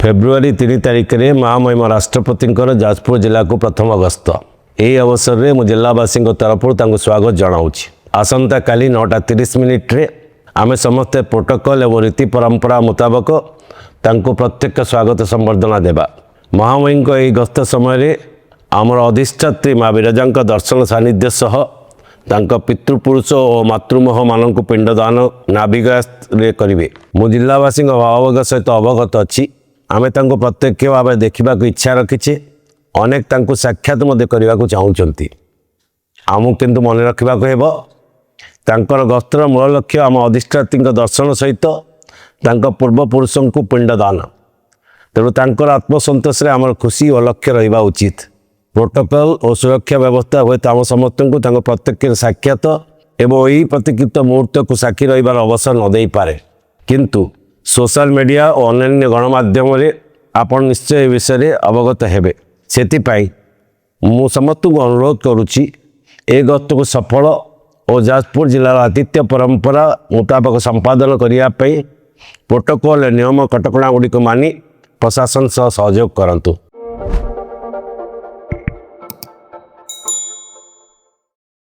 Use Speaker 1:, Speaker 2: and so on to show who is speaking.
Speaker 1: February 3 तारिख में महामहिम राष्ट्रपति जाजपुर जिला को प्रथम गस्त। यही अवसर में मु जिलावासी तरफ स्वागत जनाऊँ। आसंता काली 9:30 आम समस्ते प्रोटोकॉल और रीति परंपरा मुताबक प्रत्यक्ष स्वागत संबर्धना देवा। महामहिम यही गस्त समय आमर अधिष्ठात्री माँ विरजा दर्शन सानिध्य सह पितृपुरुष और मातृमोह मान पिंडदान नाभिगा करेंगे। मु जिलावासी भावग सहित अवगत अच्छी आम प्रत्यक्ष भाव देखा इच्छा रखीचे। अनेक साक्षात करने को चाहते आमको किंतु मन रखा होकर गस्तर मूल लक्ष्य आम अधिष्ठात्री दर्शन सहित पूर्वपुरुषों को पिंडदान। तेणु तर आत्मसंतोष आम खुशी और लक्ष्य रहा उचित। प्रोटोकॉल और सुरक्षा व्यवस्था हुए आम समस्त को प्रत्यक्ष साक्षात एवं यही प्रतिकृत मुहूर्त को साक्षी रही अवसर न दे पारे, किंतु सोशल मीडिया और अन्य गणमाध्यम आपण निश्चय विषय अवगत हेबे। सेतिपाई मु समस्त को अनुरोध करुच्ची ए गस्त को सफल और जाजपुर जिलार आतिथ्य परंपरा मुताबक संपादन करने प्रोटोकॉल नियम कटकणा गुड़िक मानि प्रशासन सह सहयोग करंतु।